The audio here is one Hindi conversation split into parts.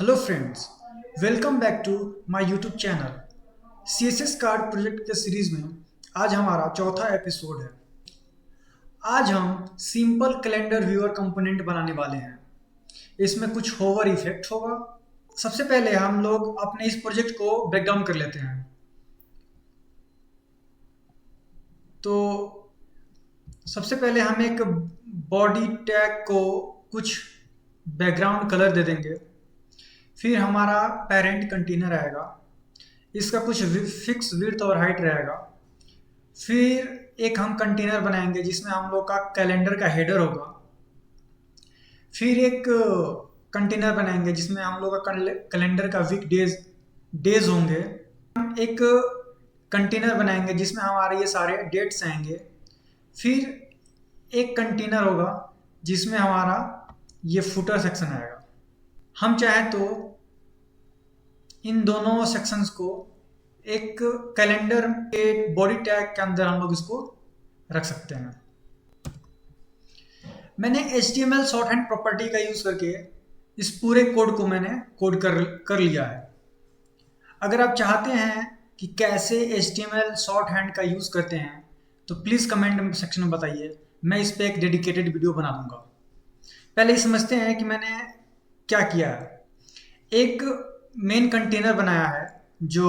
Hello friends, welcome back to my YouTube channel. CSS card project के सीरीज में आज हमारा चौथा एपिसोड है। आज हम सिंपल कैलेंडर व्यूअर कंपोनेंट बनाने वाले हैं। इसमें कुछ होवर इफेक्ट होगा। सबसे पहले हम लोग अपने इस प्रोजेक्ट को ब्रेक डाउन कर लेते हैं। तो सबसे पहले हम एक बॉडी टैग को कुछ बैकग्राउंड कलर दे देंगे। फिर हमारा पेरेंट कंटेनर आएगा, इसका कुछ फिक्स विड्थ और हाइट रहेगा। फिर एक हम कंटेनर बनाएंगे जिसमें हम लोग का कैलेंडर का हेडर होगा। फिर एक कंटेनर बनाएंगे जिसमें हम लोग का कैलेंडर का वीक डेज होंगे। हम एक कंटेनर बनाएंगे जिसमें हमारे ये सारे डेट्स आएंगे। फिर एक कंटेनर होगा जिसमें हमारा ये फुटर सेक्शन आएगा। हम चाहें तो इन दोनों सेक्शंस को एक कैलेंडर के बॉडी टैग के अंदर हम लोग इसको रख सकते हैं। मैंने HTML शॉर्ट हैंड प्रॉपर्टी का यूज़ करके इस पूरे कोड को मैंने कोड कर लिया है। अगर आप चाहते हैं कि कैसे HTML शॉर्ट हैंड का यूज़ करते हैं तो प्लीज़ कमेंट सेक्शन में बताइए, मैं इस पर एक डेडिकेटेड वीडियो बना दूंगा। पहले ही समझते हैं कि मैंने क्या किया है। एक मेन कंटेनर बनाया है जो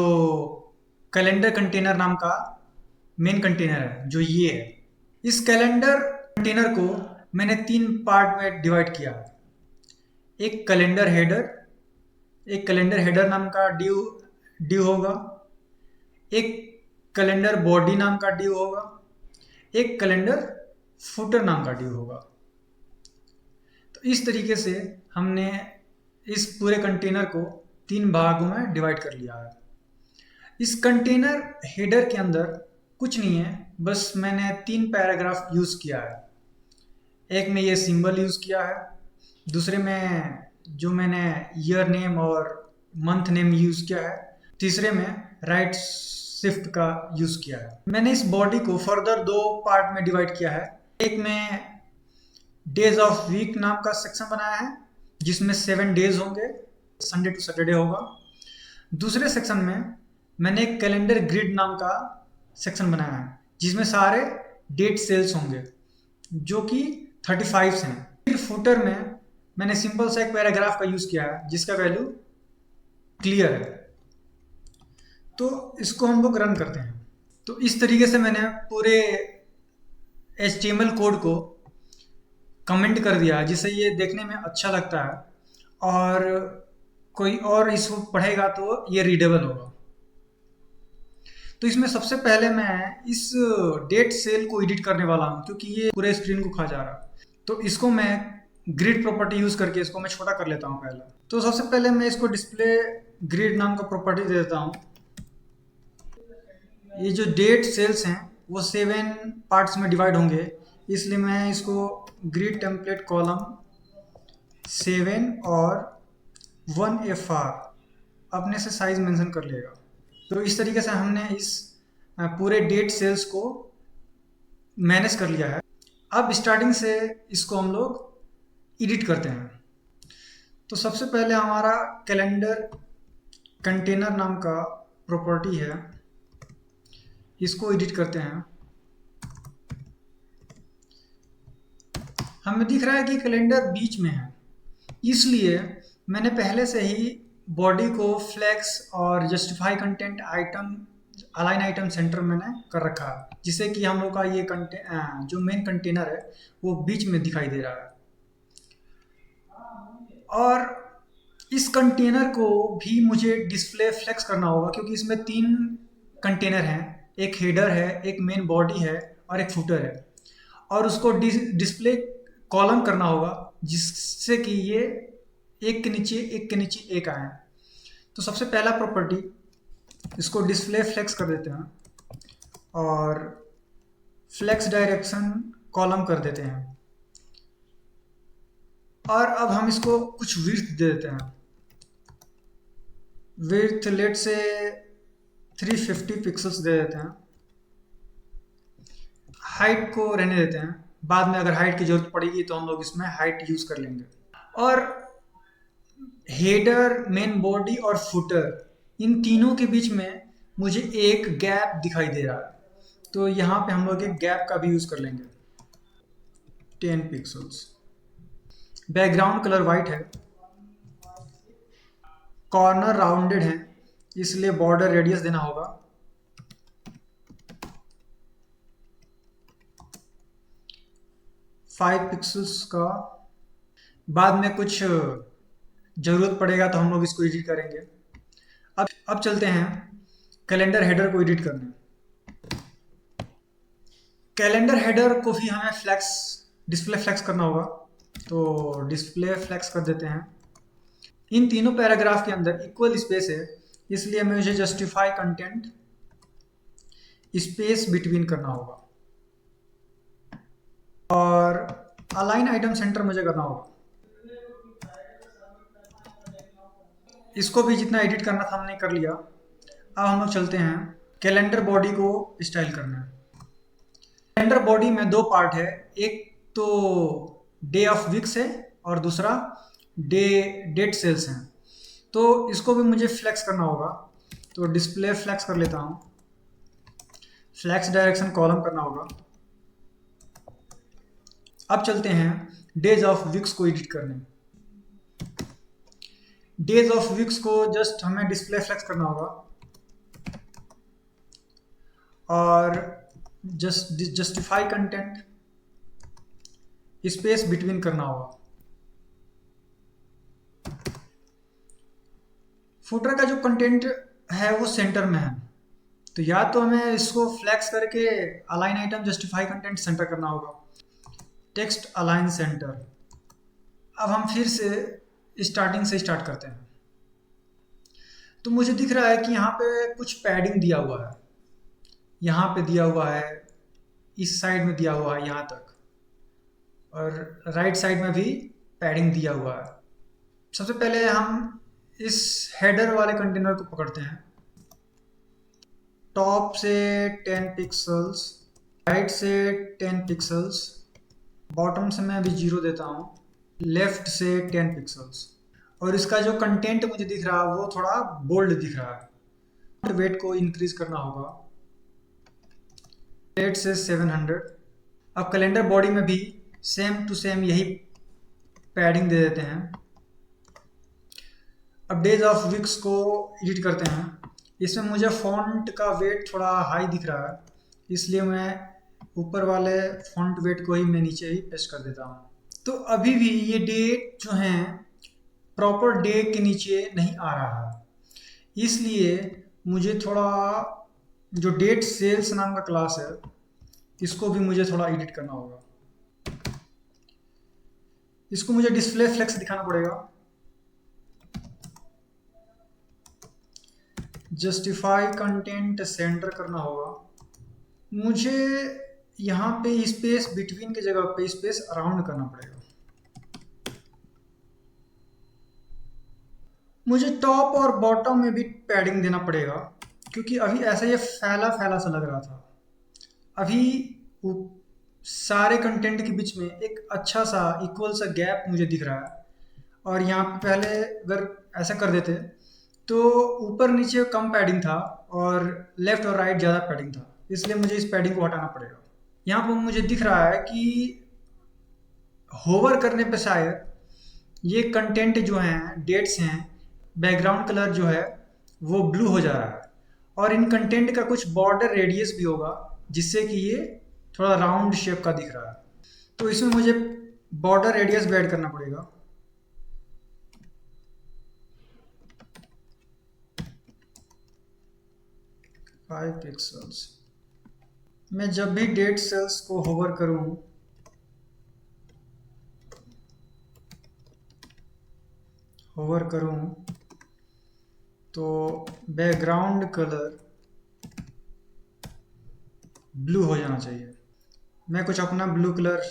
कैलेंडर कंटेनर नाम का मेन कंटेनर है, जो ये है। इस कैलेंडर कंटेनर को मैंने 3 पार्ट में डिवाइड किया है। एक कैलेंडर हेडर नाम का ड्यू होगा, एक कैलेंडर बॉडी नाम का ड्यू होगा, एक कैलेंडर फुटर नाम का ड्यू होगा। तो इस तरीके से हमने इस पूरे कंटेनर को 3 भागों में डिवाइड कर लिया है। इस कंटेनर हेडर के अंदर कुछ नहीं है, बस मैंने 3 पैराग्राफ यूज़ किया है। एक में ये सिंबल यूज़ किया है, दूसरे में जो मैंने ईयर नेम और मंथ नेम यूज़ किया है, तीसरे में राइट शिफ्ट का यूज़ किया है। मैंने इस बॉडी को फर्दर 2 पार्ट में डिवाइड किया है। एक में डेज ऑफ वीक नाम का सेक्शन बनाया है जिसमें 7 डेज होंगे, संडे टू सैटरडे होगा। दूसरे सेक्शन में मैंने एक कैलेंडर ग्रिड नाम का सेक्शन बनाया है जिसमें सारे डेट सेल्स होंगे जो कि 35 हैं। फिर फुटर में मैंने सिंपल सा एक पैराग्राफ का यूज़ किया है जिसका वैल्यू क्लियर है। तो इसको हम लोग रन करते हैं। तो इस तरीके से मैंने पूरे HTML कोड को कमेंट कर दिया जिससे ये देखने में अच्छा लगता है और कोई और इसको पढ़ेगा तो ये रीडेबल होगा। तो इसमें सबसे पहले मैं इस डेट सेल को एडिट करने वाला हूँ क्योंकि ये पूरे स्क्रीन को खा जा रहा है। तो इसको मैं ग्रिड प्रॉपर्टी यूज़ करके इसको मैं छोटा कर लेता हूँ पहले। तो सबसे पहले मैं इसको डिस्प्ले ग्रिड नाम का प्रॉपर्टी दे देता हूँ। ये जो डेट सेल्स हैं वो 7 पार्ट्स में डिवाइड होंगे, इसलिए मैं इसको ग्रिड टेम्पलेट कॉलम 7 और 1FR अपने से साइज मेंशन कर लेगा। तो इस तरीके से हमने इस पूरे डेट सेल्स को मैनेज कर लिया है। अब स्टार्टिंग से इसको हम लोग एडिट करते हैं। तो सबसे पहले हमारा कैलेंडर कंटेनर नाम का प्रॉपर्टी है, इसको एडिट करते हैं। हमें दिख रहा है कि कैलेंडर बीच में है, इसलिए मैंने पहले से ही बॉडी को फ्लेक्स और justify content item align item centre मैंने कर रखा है जिससे कि हम लोग का ये जो मेन कंटेनर है वो बीच में दिखाई दे रहा है। और इस कंटेनर को भी मुझे डिस्प्ले फ्लेक्स करना होगा क्योंकि इसमें 3 कंटेनर हैं, एक हेडर है, एक मेन बॉडी है और एक फुटर है। और उसको डिस्प्ले कॉलम करना होगा जिससे कि ये एक के नीचे एक आए। तो सबसे पहला प्रॉपर्टी इसको डिस्प्ले फ्लेक्स कर देते हैं और फ्लेक्स डायरेक्शन कॉलम कर देते हैं। और अब हम इसको कुछ विड्थ दे देते हैं। विड्थ लेट से 350 पिक्सल्स दे देते हैं। हाइट को रहने देते हैं, बाद में अगर हाइट की जरूरत पड़ेगी तो हम लोग इसमें हाइट यूज़ कर लेंगे। और हेडर, मेन बॉडी और फुटर, इन तीनों के बीच में मुझे एक गैप दिखाई दे रहा है। तो यहाँ पे हम लोग एक गैप का भी यूज कर लेंगे, 10 पिक्सल्स। बैकग्राउंड कलर वाइट है, कॉर्नर राउंडेड है, इसलिए बॉर्डर रेडियस देना होगा 5 पिक्सल्स का। बाद में कुछ जरूरत पड़ेगा तो हम लोग इसको एडिट करेंगे। अब चलते हैं कैलेंडर हेडर को एडिट करने। कैलेंडर हेडर को भी हमें डिस्प्ले फ्लेक्स करना होगा, तो डिस्प्ले फ्लेक्स कर देते हैं। इन तीनों पैराग्राफ के अंदर इक्वल स्पेस है, इसलिए मुझे जस्टिफाई कंटेंट स्पेस बिटवीन करना होगा, और अलाइन आइटम सेंटर मुझे करना होगा। इसको भी जितना एडिट करना था हमने कर लिया। अब हम लोग चलते हैं कैलेंडर बॉडी को स्टाइल करना है। कैलेंडर बॉडी में दो पार्ट है, एक तो डे ऑफ वीक्स है और दूसरा डेट सेल्स हैं। तो इसको भी मुझे फ्लेक्स करना होगा, तो डिस्प्ले फ्लेक्स कर लेता हूँ। फ्लेक्स डायरेक्शन कॉलम करना होगा। अब चलते हैं डेज ऑफ वीक्स को एडिट करने। डेज ऑफ वीक्स को जस्ट हमें डिस्प्ले फ्लेक्स करना होगा और जस्टिफाई कंटेंट स्पेस बिटवीन करना होगा। फुटर का जो कंटेंट है वो सेंटर में है, तो या तो हमें इसको फ्लेक्स करके align item justify content centre करना होगा, टेक्स्ट अलाइन सेंटर। अब हम फिर से स्टार्टिंग से स्टार्ट करते हैं। तो मुझे दिख रहा है कि यहाँ पे कुछ पैडिंग दिया हुआ है, यहाँ पे दिया हुआ है, इस साइड में दिया हुआ है यहाँ तक, और राइट साइड में भी पैडिंग दिया हुआ है। सबसे पहले हम इस हेडर वाले कंटेनर को पकड़ते हैं। टॉप से 10 पिक्सल्स, राइट से 10 पिक्सल्स, बॉटम से मैं अभी 0 देता हूँ, लेफ्ट से 10 पिक्सल्स। और इसका जो कंटेंट मुझे दिख रहा है वो थोड़ा बोल्ड दिख रहा है। वेट को इंक्रीज करना होगा 8 से 700। अब कैलेंडर बॉडी में भी सेम टू सेम यही पैडिंग दे देते हैं। अब डेज ऑफ वीक्स को एडिट करते हैं। इसमें मुझे फॉन्ट का वेट थोड़ा हाई दिख रहा है, इसलिए मैं ऊपर वाले फॉन्ट वेट को ही मैं नीचे ही पेस्ट कर देता हूँ। तो अभी भी ये डेट जो है प्रॉपर डे के नीचे नहीं आ रहा है, इसलिए मुझे थोड़ा जो डेट सेल्स नाम का क्लास है इसको भी मुझे थोड़ा एडिट करना होगा। इसको मुझे डिस्प्ले फ्लेक्स दिखाना पड़ेगा, जस्टिफाई कंटेंट सेंटर करना होगा। मुझे यहाँ पे स्पेस बिटवीन की जगह पे स्पेस अराउंड करना पड़ेगा। मुझे टॉप और बॉटम में भी पैडिंग देना पड़ेगा, क्योंकि अभी ऐसा ये फैला फैला सा लग रहा था। अभी सारे कंटेंट के बीच में एक अच्छा सा इक्वल सा गैप मुझे दिख रहा है, और यहाँ पे पहले अगर ऐसा कर देते तो ऊपर नीचे कम पैडिंग था और लेफ्ट और राइट ज़्यादा पैडिंग था, इसलिए मुझे इस पैडिंग को हटाना पड़ेगा। यहाँ पर मुझे दिख रहा है कि होवर करने पे शायद ये कंटेंट जो हैं, डेट्स हैं, बैकग्राउंड कलर जो है वो ब्लू हो जा रहा है, और इन कंटेंट का कुछ बॉर्डर रेडियस भी होगा जिससे कि ये थोड़ा राउंड शेप का दिख रहा है। तो इसमें मुझे बॉर्डर रेडियस भी ऐड करना पड़ेगा। Five pixels. मैं जब भी डेट सेल्स को होवर करूं तो बैकग्राउंड कलर ब्लू हो जाना चाहिए। मैं कुछ अपना ब्लू कलर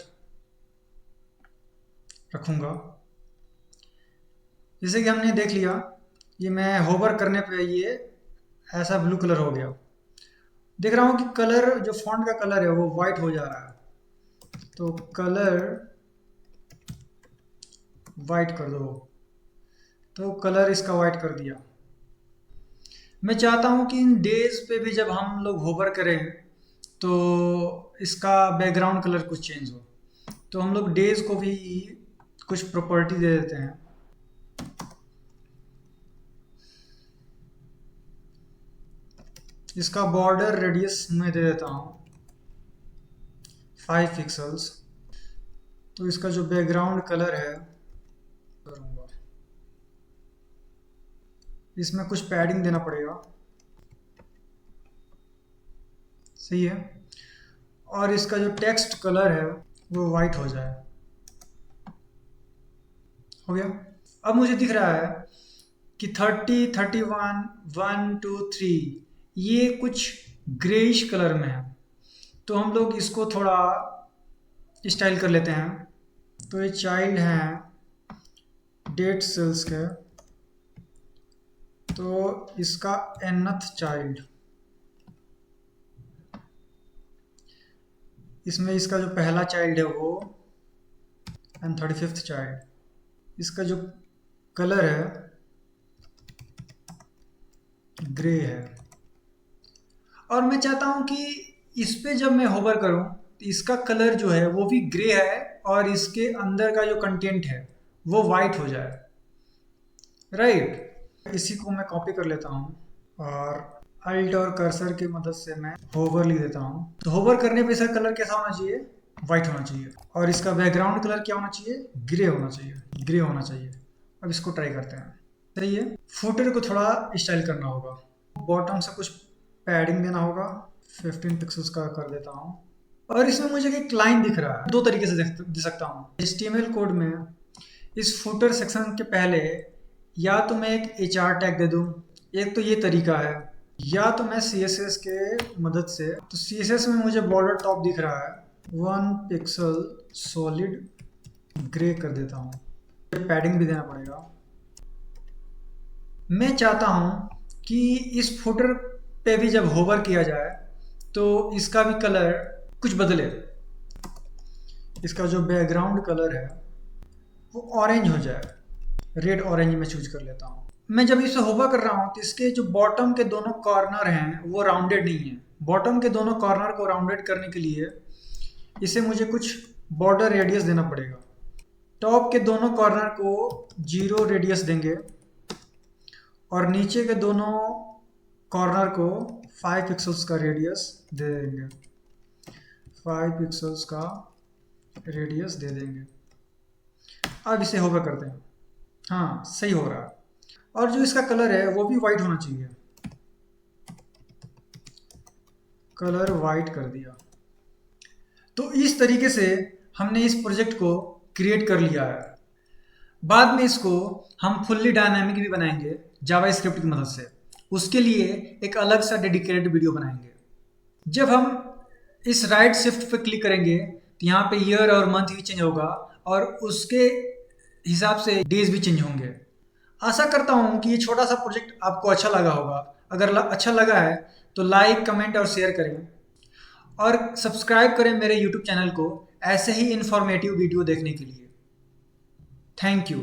रखूँगा। जैसे कि हमने देख लिया, ये मैं होवर करने पे ये ऐसा ब्लू कलर हो गया। देख रहा हूँ कि कलर जो फॉन्ट का कलर है वो वाइट हो जा रहा है, तो कलर वाइट कर दो तो कलर इसका वाइट कर दिया। मैं चाहता हूँ कि इन डेज पे भी जब हम लोग होवर करें तो इसका बैकग्राउंड कलर कुछ चेंज हो, तो हम लोग डेज को भी कुछ प्रॉपर्टी दे देते हैं। इसका बॉर्डर रेडियस मैं दे देता हूँ 5 पिक्सल्स। तो इसका जो बैकग्राउंड कलर है करूँगा, इसमें कुछ पैडिंग देना पड़ेगा, सही है। और इसका जो टेक्स्ट कलर है वो वाइट हो जाए। हो गया। अब मुझे दिख रहा है कि 30, 31, 1, 2, 3 ये कुछ ग्रेइश कलर में है, तो हम लोग इसको थोड़ा स्टाइल कर लेते हैं। तो ये चाइल्ड हैं डेट सेल्स के, तो इसका nth चाइल्ड, इसमें इसका जो पहला चाइल्ड है वो एंड 35th चाइल्ड। इसका जो कलर है ग्रे है। और मैं चाहता हूं कि इस पे जब मैं होवर करूं तो इसका कलर जो है वो भी ग्रे है और इसके अंदर का जो कंटेंट है वो वाइट हो जाए, राइट। इसी को मैं कॉपी कर लेता हूं और अल्ट और कर्सर की मदद से मैं होवर लिख देता हूं। तो होवर करने पे इसका कलर कैसा होना चाहिए? वाइट होना चाहिए। और इसका बैकग्राउंड कलर क्या होना चाहिए? ग्रे होना चाहिए, ग्रे होना चाहिए। अब इसको ट्राई करते हैं। सही है। फुटर को थोड़ा स्टाइल करना होगा, बॉटम से कुछ पैडिंग देना होगा, 15 पिक्सल्स का कर देता हूँ। और इसमें मुझे एक लाइन दिख रहा है, दो तरीके से दे सकता हूँ। HTML कोड में इस फुटर सेक्शन के पहले या तो मैं एक HR टैग दे दूँ, एक तो ये तरीका है, या तो मैं CSS के मदद से, तो CSS में मुझे बॉर्डर टॉप दिख रहा है, 1 पिक्सल सॉलिड ग्रे कर देता हूँ। पैडिंग भी देना पड़ेगा। मैं चाहता हूँ कि इस फुटर पे भी जब होवर किया जाए तो इसका भी कलर कुछ बदले। इसका जो बैकग्राउंड कलर है वो ऑरेंज हो जाए, रेड ऑरेंज में चूज कर लेता हूँ। मैं जब इसे होवर कर रहा हूँ तो इसके जो बॉटम के दोनों कॉर्नर हैं वो राउंडेड नहीं है। बॉटम के दोनों कॉर्नर को राउंडेड करने के लिए इसे मुझे कुछ बॉर्डर रेडियस देना पड़ेगा। टॉप के दोनों कॉर्नर को 0 रेडियस देंगे और नीचे के दोनों कॉर्नर को 5 पिक्सल्स का रेडियस दे देंगे। 5 पिक्सल्स का रेडियस दे देंगे। अब इसे होवर करते हैं। हाँ, सही हो रहा है। और जो इसका कलर है वो भी वाइट होना चाहिए। कलर वाइट कर दिया। तो इस तरीके से हमने इस प्रोजेक्ट को क्रिएट कर लिया है। बाद में इसको हम फुल्ली डायनामिक भी बनाएंगे जावास्क्रिप्ट की मदद से। उसके लिए एक अलग सा डेडिकेटेड वीडियो बनाएंगे। जब हम इस राइट शिफ्ट पे क्लिक करेंगे तो यहाँ पे ईयर और मंथ भी चेंज होगा और उसके हिसाब से डेज भी चेंज होंगे। आशा करता हूँ कि ये छोटा सा प्रोजेक्ट आपको अच्छा लगा होगा। अगर अच्छा लगा है तो लाइक, कमेंट और शेयर करें और सब्सक्राइब करें मेरे यूट्यूब चैनल को ऐसे ही इंफॉर्मेटिव वीडियो देखने के लिए। Thank you.